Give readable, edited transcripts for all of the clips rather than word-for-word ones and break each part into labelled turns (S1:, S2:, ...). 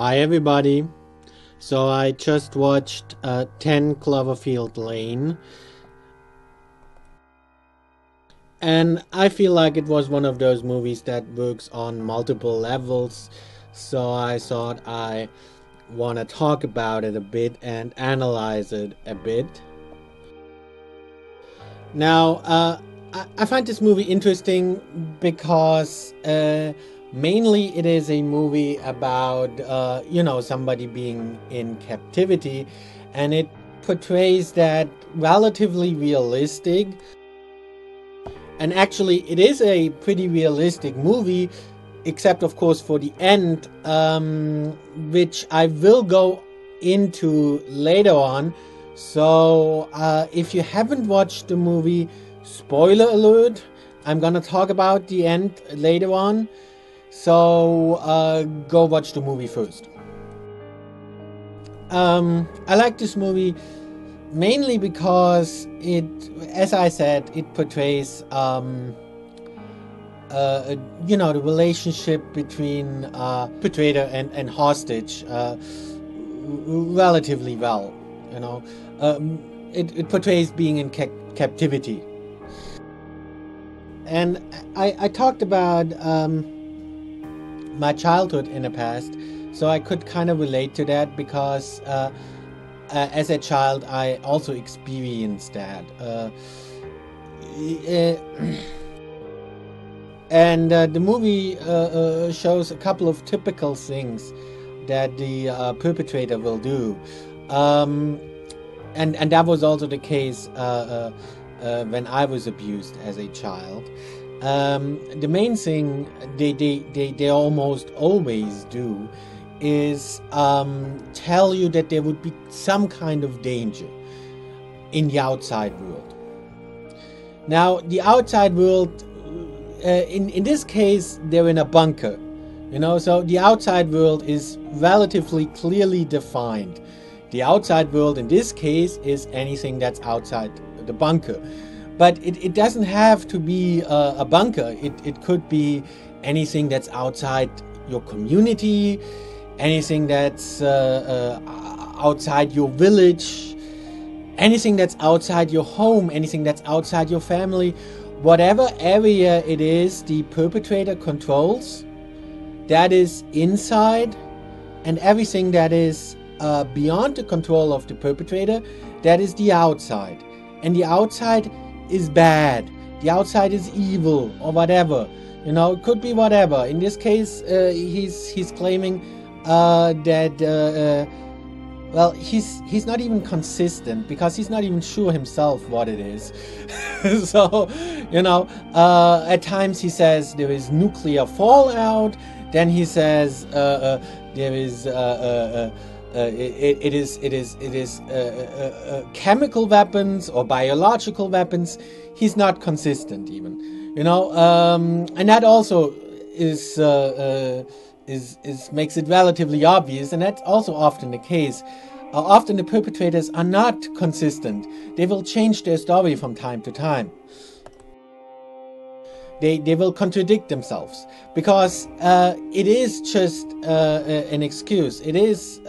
S1: Hi everybody. So I just watched 10 Cloverfield Lane, and I feel like it was one of those movies that works on multiple levels. So I thought I want to talk about it a bit and analyze it a bit. Now, I find this movie interesting because mainly it is a movie about, somebody being in captivity, and it portrays that relatively realistic. And actually, it is a pretty realistic movie, except, of course, for the end, which I will go into later on. So, if you haven't watched the movie, spoiler alert, I'm gonna talk about the end later on. So, go watch the movie first. I like this movie mainly because it, as I said, it portrays, the relationship between perpetrator and hostage relatively well. You know, it portrays being in captivity. And I talked about my childhood in the past, so I could kind of relate to that because as a child I also experienced that. And the movie shows a couple of typical things that the perpetrator will do. And that was also the case when I was abused as a child. The main thing they almost always do is tell you that there would be some kind of danger in the outside world. Now, the outside world, in this case, they're in a bunker, so the outside world is relatively clearly defined. The outside world in this case is anything that's outside the bunker. But it doesn't have to be a bunker. It could be anything that's outside your community, anything that's outside your village, anything that's outside your home, anything that's outside your family. Whatever area it is the perpetrator controls, that is inside, and everything that is beyond the control of the perpetrator, that is the outside. And the outside is bad. The outside is evil or whatever. It could be whatever. In this case, he's claiming that he's not even consistent because he's not even sure himself what it is. So, at times he says there is nuclear fallout. Then he says there is it is chemical weapons or biological weapons. He's not consistent even, and that also is makes it relatively obvious, and that's also often the case. Often the perpetrators are not consistent. They will change their story from time to time. They will contradict themselves because it is just an excuse. It is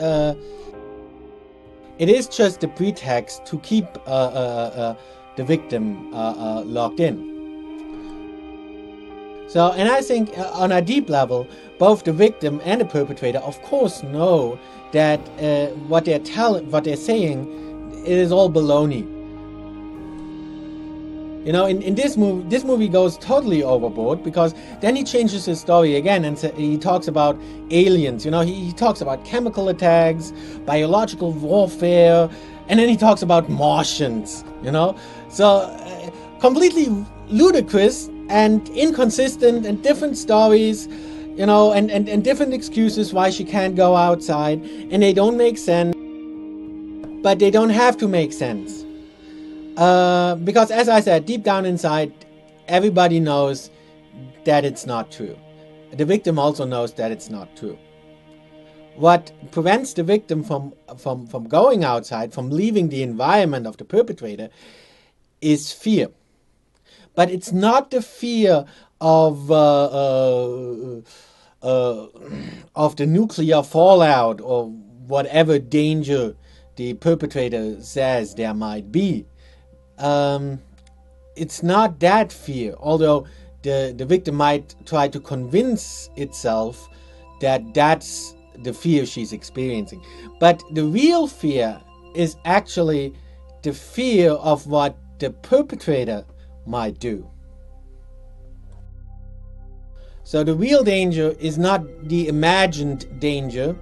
S1: just a pretext to keep the victim locked in. So, and I think on a deep level, both the victim and the perpetrator, of course, know that what they're saying is all baloney. In this movie goes totally overboard because then he changes his story again and he talks about aliens. He talks about chemical attacks, biological warfare, and then he talks about Martians. So completely ludicrous and inconsistent and different stories, and different excuses why she can't go outside, and they don't make sense, but they don't have to make sense. Because, as I said, deep down inside, everybody knows that it's not true. The victim also knows that it's not true. What prevents the victim from going outside, from leaving the environment of the perpetrator, is fear. But it's not the fear of uh, of the nuclear fallout or whatever danger the perpetrator says there might be. Um, it's not that fear, although the victim might try to convince itself that that's the fear she's experiencing. But the real fear is actually the fear of what the perpetrator might do. So the real danger is not the imagined danger.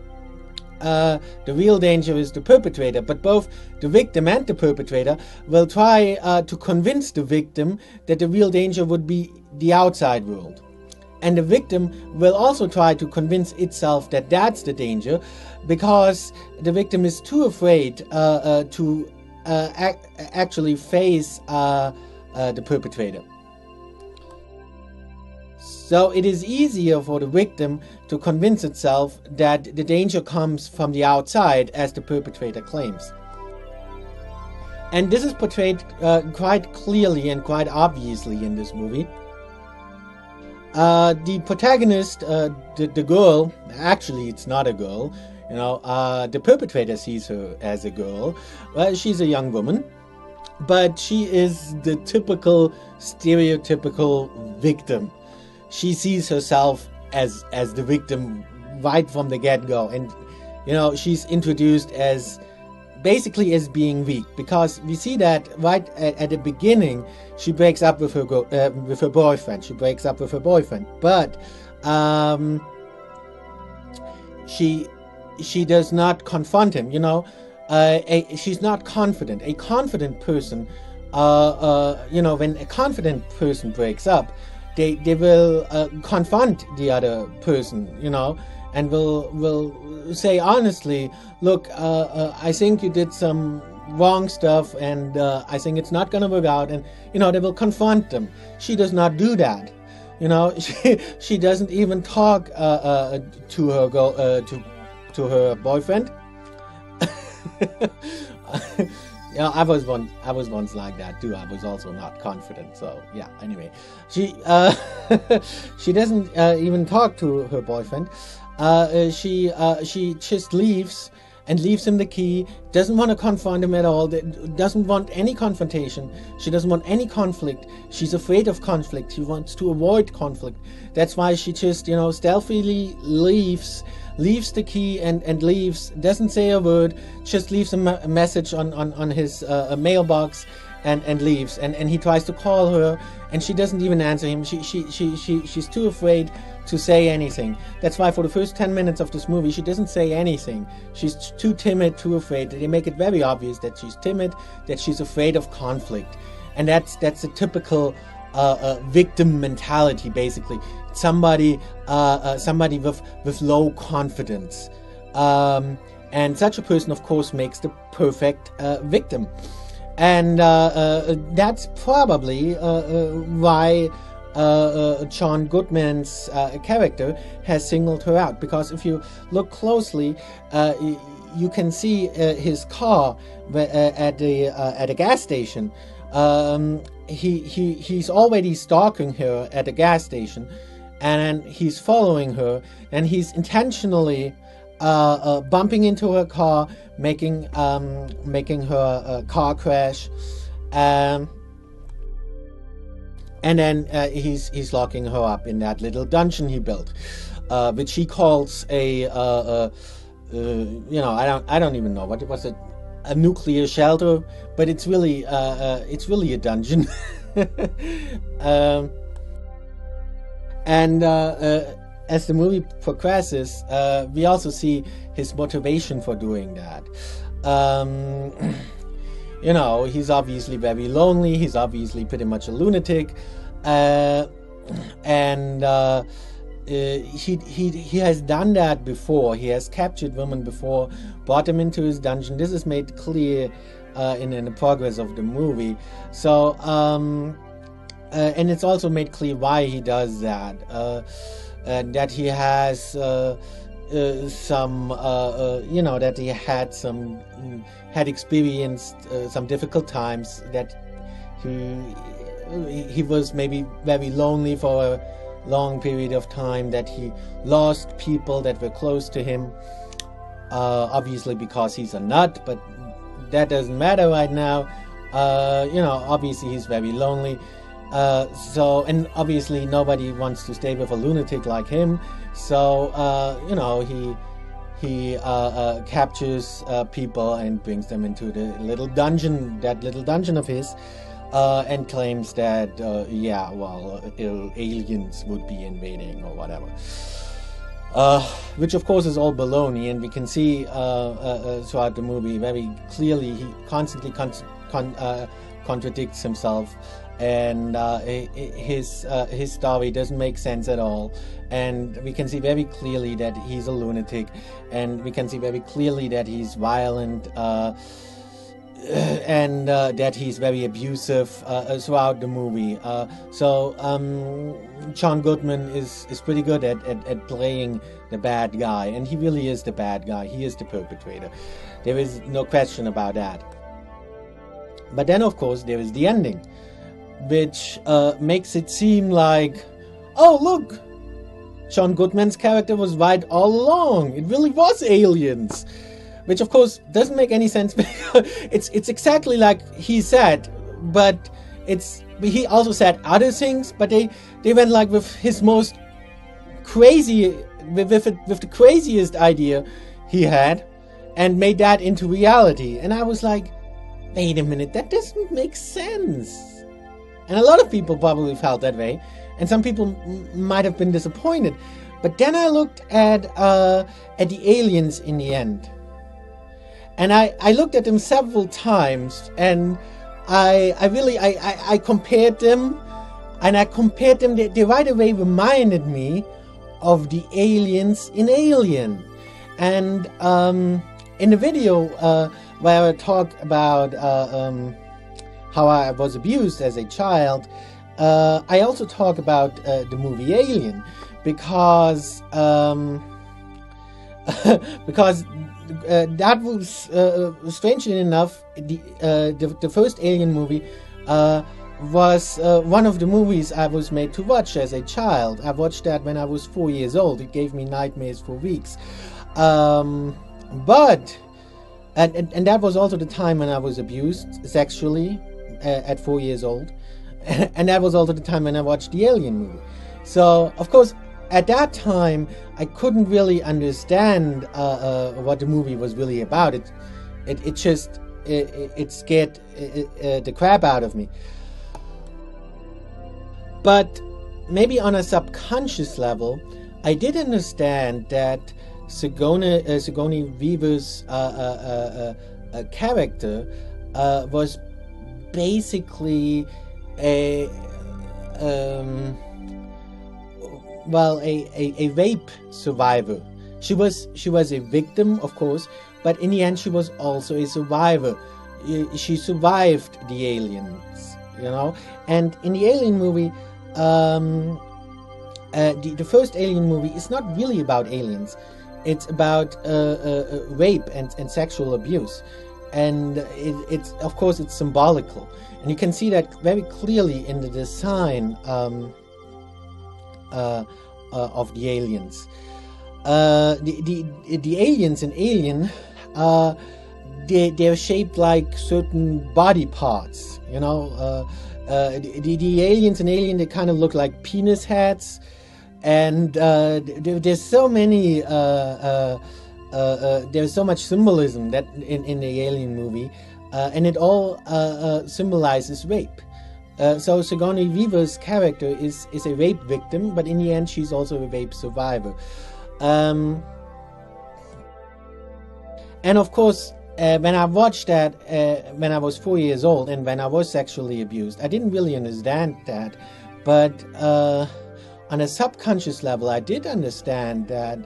S1: The real danger is the perpetrator, but both the victim and the perpetrator will try to convince the victim that the real danger would be the outside world. And the victim will also try to convince itself that that's the danger, because the victim is too afraid to actually face the perpetrator. So it is easier for the victim to convince itself that the danger comes from the outside, as the perpetrator claims. And this is portrayed quite clearly and quite obviously in this movie. The protagonist, the girl, actually it's not a girl, the perpetrator sees her as a girl. Well, she's a young woman, but she is the typical, stereotypical victim. She sees herself as the victim right from the get-go, and she's introduced as basically as being weak, because we see that right at the beginning she breaks up with her boyfriend. She breaks up with her boyfriend, but she does not confront him. She's not confident. A confident person, when a confident person breaks up, they will confront the other person, and will say honestly, look, I think you did some wrong stuff, and I think it's not going to work out, and they will confront them. She does not do that. She doesn't even talk to her boyfriend. Yeah, I was once like that too. I was also not confident. So yeah. Anyway, she doesn't even talk to her boyfriend. She just leaves and leaves him the key. Doesn't want to confront him at all. Doesn't want any confrontation. She doesn't want any conflict. She's afraid of conflict. She wants to avoid conflict. That's why she just stealthily leaves the key and leaves, doesn't say a word, just leaves a message on his mailbox and leaves, and he tries to call her, and she doesn't even answer him. She's too afraid to say anything. That's why for the first 10 minutes of this movie she doesn't say anything. She's too timid, too afraid. They make it very obvious that she's timid, that she's afraid of conflict, and that's a typical victim mentality, basically. Somebody with low confidence, and such a person, of course, makes the perfect victim, and that's probably why John Goodman's character has singled her out. Because if you look closely, you can see his car at a gas station. He's already stalking her at a gas station, and he's following her, and he's intentionally bumping into her car, making her car crash, and then he's locking her up in that little dungeon he built, which he calls I don't even know what it was, a nuclear shelter, but it's really a dungeon. And as the movie progresses, we also see his motivation for doing that. He's obviously very lonely. He's obviously pretty much a lunatic, and he has done that before. He has captured women before, brought them into his dungeon. This is made clear in the progress of the movie. So, and it's also made clear why he does that. That he has that he had experienced some difficult times. That he was maybe very lonely for long period of time that he lost people that were close to him, obviously because he's a nut, but that doesn't matter right now. Obviously he's very lonely. And obviously nobody wants to stay with a lunatic like him. So, he captures people and brings them into the little dungeon of his, and claims that, aliens would be invading or whatever. Which of course is all baloney, and we can see throughout the movie very clearly he constantly contradicts himself, and his story doesn't make sense at all. And we can see very clearly that he's a lunatic, and we can see very clearly that he's violent, and that he's very abusive throughout the movie. John Goodman is pretty good at playing the bad guy, and he really is the bad guy. He is the perpetrator. There is no question about that. But then, of course, there is the ending, which makes it seem like, oh, look, John Goodman's character was right all along. It really was aliens. Which, of course, doesn't make any sense. It's exactly like he said, but he also said other things, but they went like with his most crazy, with the craziest idea he had, and made that into reality. And I was like, wait a minute, that doesn't make sense. And a lot of people probably felt that way, and some people might have been disappointed. But then I looked at the aliens in the end, and I looked at them several times, and I compared them, and I compared them. They right away reminded me of the aliens in Alien. And in the video where I talk about how I was abused as a child, I also talk about the movie Alien, because that was strangely enough the first Alien movie was one of the movies I was made to watch as a child. I watched that when I was 4 years old. It gave me nightmares for weeks. And that was also the time when I was abused sexually at 4 years old. And that was also the time when I watched the Alien movie. So, of course, at that time, I couldn't really understand what the movie was really about. It scared the crap out of me. But maybe on a subconscious level, I did understand that Sigourney Weaver's character was basically a rape survivor. She was a victim, of course, but in the end she was also a survivor. She survived the aliens, And in the Alien movie, the first Alien movie is not really about aliens. It's about rape and sexual abuse, and it's of course it's symbolical, and you can see that very clearly in the design of the aliens. The aliens in Alien, they're shaped like certain body parts. The aliens in Alien, they kind of look like penis heads. And there's so many, there's so much symbolism that in the Alien movie, and it all symbolizes rape. So Sigourney Weaver's character is a rape victim, but in the end she's also a rape survivor. And of course, when I watched that when I was 4 years old and when I was sexually abused, I didn't really understand that, but on a subconscious level, I did understand that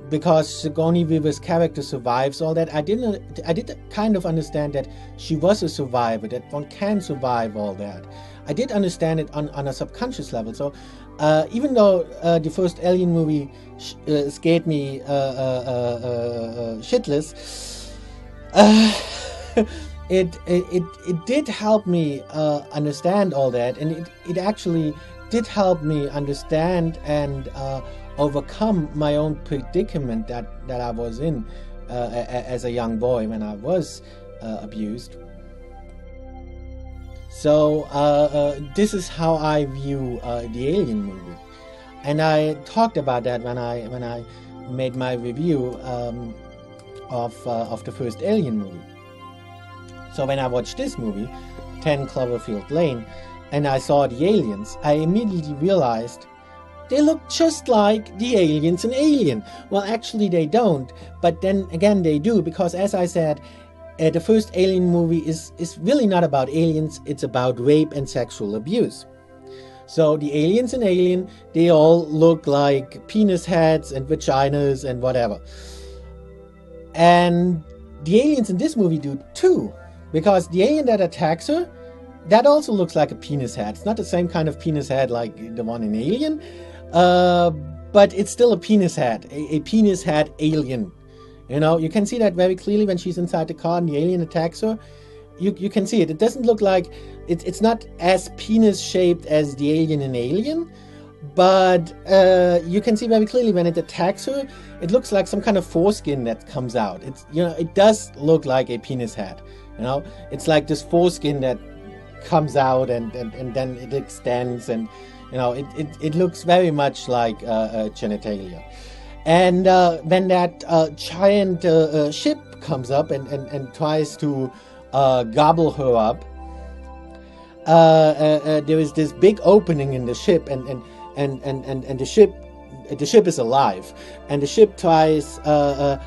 S1: because Sigourney Weaver's character survives all that, I did kind of understand that she was a survivor, that one can survive all that. I did understand it on a subconscious level. So even though the first Alien movie scared me shitless, it did help me understand all that, and it actually did help me understand and overcome my own predicament that I was in as a young boy when I was abused. So this is how I view the Alien movie, and I talked about that when I made my review of the first Alien movie. So when I watched this movie, 10 Cloverfield Lane, and I saw the aliens, I immediately realized they look just like the aliens in Alien. Well, actually they don't, but then again they do, because as I said, the first Alien movie is really not about aliens, it's about rape and sexual abuse. So the aliens in Alien, they all look like penis heads and vaginas and whatever. And the aliens in this movie do too, because the alien that attacks her, that also looks like a penis head. It's not the same kind of penis head like the one in Alien, but it's still a penis head, a penis head alien. You know, you can see that very clearly when she's inside the car and the alien attacks her. You can see it. It doesn't look like, it's not as penis shaped as the alien in Alien, but you can see very clearly when it attacks her, it looks like some kind of foreskin that comes out. It's, you know, it does look like a penis head. You know, it's like this foreskin that comes out and then it extends, and you know, it looks very much like genitalia. And when that giant ship comes up and tries to gobble her up, there is this big opening in the ship, and the ship is alive, and the ship tries to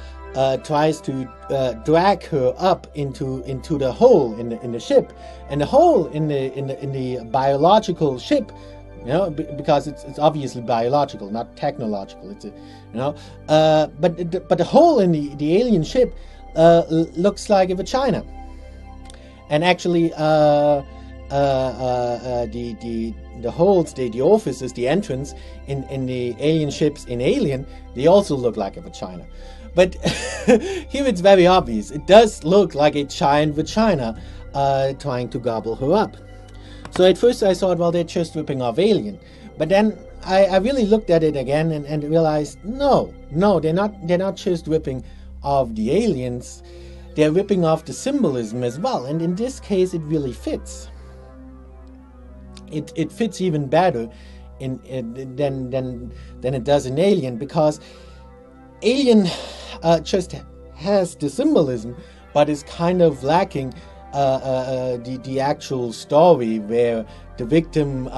S1: drag her up into the hole in the ship, and the hole in the biological ship, you know, because it's obviously biological, not technological. It's a, you know, but the hole in the alien ship looks like a vagina, and actually the holes, the orifices, the entrance in the alien ships in Alien, they also look like a vagina. But here it's very obvious. It does look like a giant vagina trying to gobble her up. So at first I thought, well, they're just ripping off Alien. But then I really looked at it again and realized, no, they're not just ripping off the aliens. They're ripping off the symbolism as well. And in this case, it really fits. It fits even better than it does in Alien, because Alien just has the symbolism, but is kind of lacking the actual story where the victim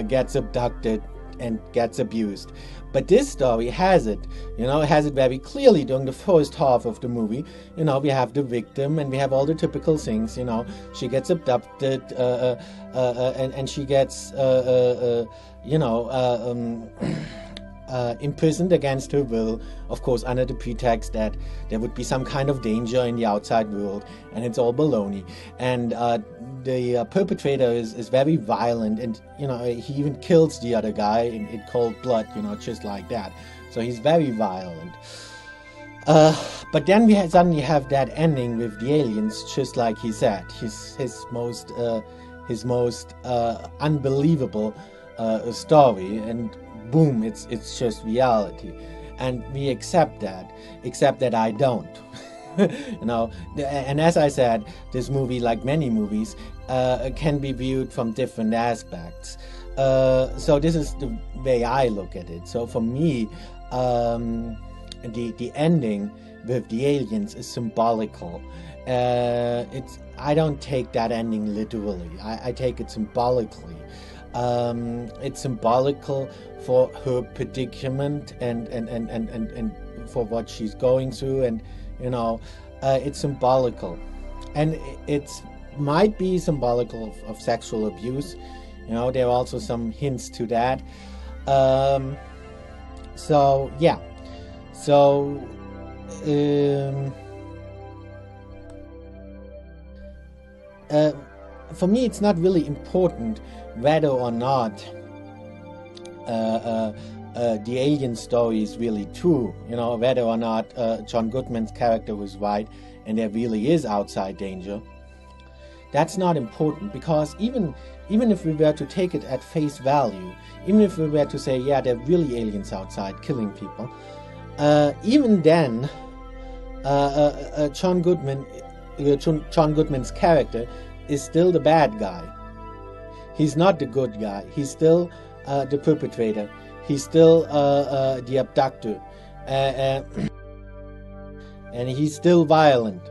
S1: gets abducted and gets abused. But this story has it, you know, it has it very clearly during the first half of the movie. You know, we have the victim and we have all the typical things, you know, she gets abducted and she gets, imprisoned against her will, of course, under the pretext that there would be some kind of danger in the outside world, and it's all baloney. And the perpetrator is very violent, and you know, he even kills the other guy in cold blood, you know, just like that. So he's very violent. But then we suddenly have that ending with the aliens, just like he said, his most unbelievable story, and boom, it's just reality, and we accept that, except that I don't. You know, and as I said, this movie, like many movies, can be viewed from different aspects. So this is the way I look at it. So for me, the ending with the aliens is symbolical. I don't take that ending literally. I take it symbolically. It's symbolical for her predicament and for what she's going through, and you know, it's symbolical, and it might be symbolical of sexual abuse. You know, there are also some hints to that. So yeah, so for me, it's not really important whether or not the alien story is really true, you know, whether or not John Goodman's character was right and there really is outside danger. that's not important, because even if we were to take it at face value, even if we were to say, yeah, there are really aliens outside killing people, even then, John Goodman's character is still the bad guy. He's not the good guy. He's still the perpetrator. He's still the abductor. And he's still violent.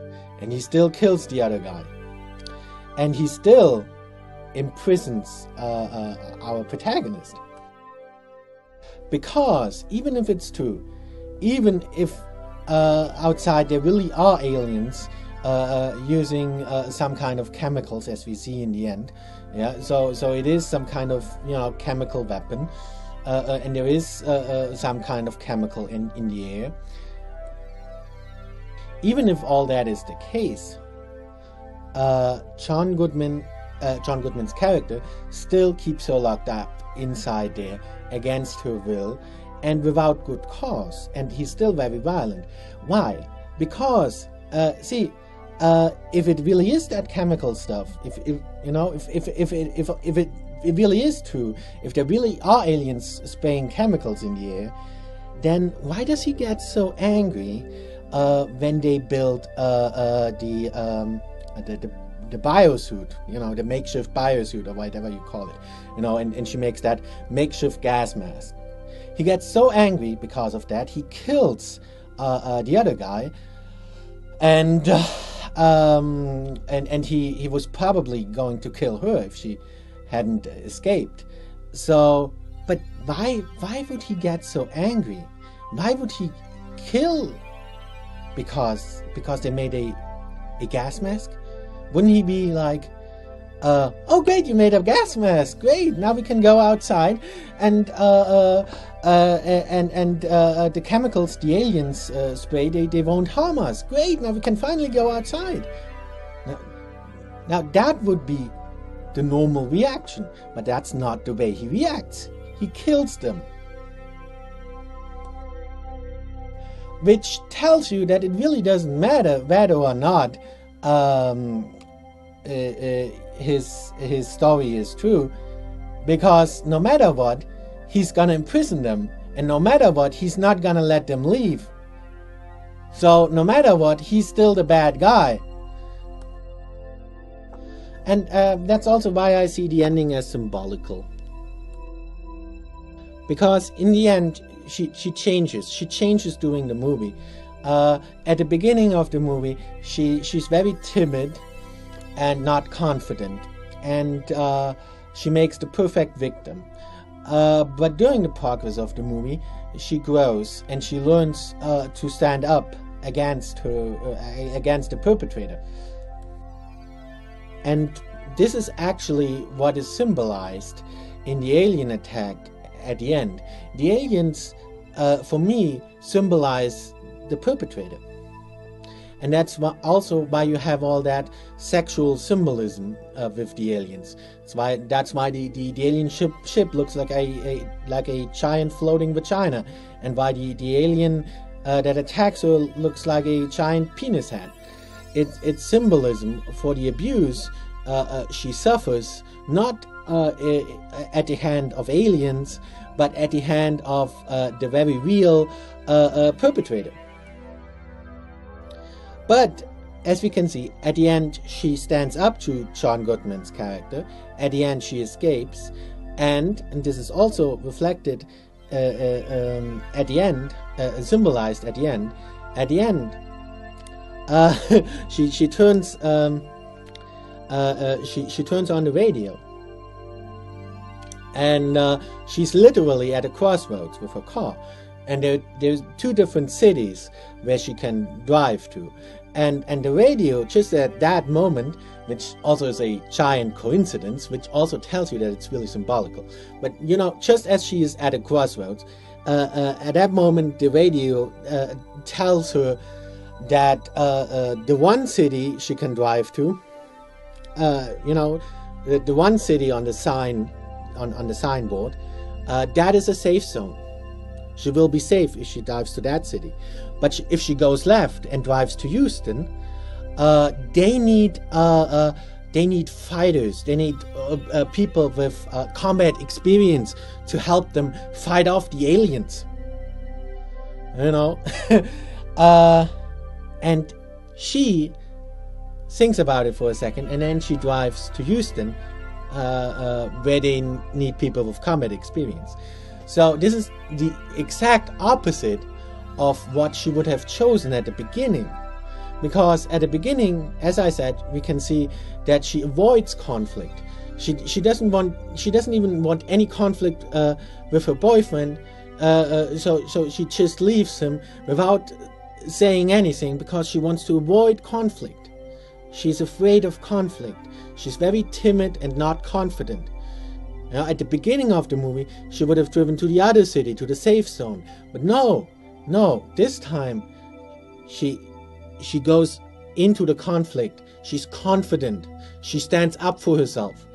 S1: And he still kills the other guy. And he still imprisons our protagonist. Because even if it's true, even if outside there really are aliens using some kind of chemicals, as we see in the end, yeah, so it is some kind of, you know, chemical weapon, and there is some kind of chemical in the air. Even if all that is the case, John Goodman's character still keeps her locked up inside there against her will and without good cause, and he's still very violent. Why? Because if it really is that chemical stuff, if it really is true, if there really are aliens spraying chemicals in the air, then why does he get so angry when they build the biosuit, you know, the makeshift biosuit or whatever you call it, you know, and she makes that makeshift gas mask? He gets so angry because of that, he kills the other guy, and he was probably going to kill her if she hadn't escaped. So, but why would he get so angry? Why would he kill? Because they made a gas mask? Wouldn't he be like, oh great, you made a gas mask, great, now we can go outside and the chemicals the aliens spray, they won't harm us, great, now we can finally go outside. Now that would be the normal reaction, but that's not the way he reacts. He kills them. Which tells you that it really doesn't matter whether or not his story is true, because no matter what, he's gonna imprison them, and no matter what, he's not gonna let them leave. So no matter what, he's still the bad guy. And that's also why I see the ending as symbolical, because in the end she changes during the movie. At the beginning of the movie, she's very timid and not confident, and she makes the perfect victim. But during the progress of the movie, she grows and she learns to stand up against the perpetrator. And this is actually what is symbolized in the alien attack at the end. The aliens, for me, symbolize the perpetrator. And that's also why you have all that sexual symbolism with the aliens. That's why the alien ship looks like a giant floating vagina, and why the alien that attacks her looks like a giant penis head. It's symbolism for the abuse she suffers, not at the hand of aliens, but at the hand of the very real perpetrator. But as we can see, at the end she stands up to John Goodman's character. At the end she escapes, and this is also reflected at the end, symbolized at the end. At the end, she turns she turns on the radio, and she's literally at a crossroads with her car. And there's two different cities where she can drive to. And the radio, just at that moment, which also is a giant coincidence, which also tells you that it's really symbolical. But, you know, just as she is at a crossroads, at that moment, the radio tells her that the one city she can drive to, you know, the one city on the sign, on the signboard, that is a safe zone. She will be safe if she drives to that city. But if she goes left and drives to Houston, they need they need fighters. They need people with combat experience to help them fight off the aliens. You know, and she thinks about it for a second, and then she drives to Houston, where they need people with combat experience. So this is the exact opposite of what she would have chosen at the beginning. Because at the beginning, as I said, we can see that she avoids conflict. She doesn't even want any conflict with her boyfriend. So she just leaves him without saying anything because she wants to avoid conflict. She's afraid of conflict. She's very timid and not confident. Now, at the beginning of the movie, she would have driven to the other city, to the safe zone. But no, this time she goes into the conflict. She's confident. She stands up for herself,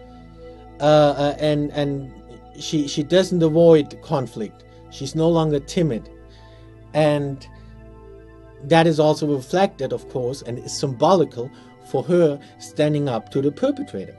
S1: and she doesn't avoid conflict. She's no longer timid, and that is also reflected, of course, and is symbolical for her standing up to the perpetrator.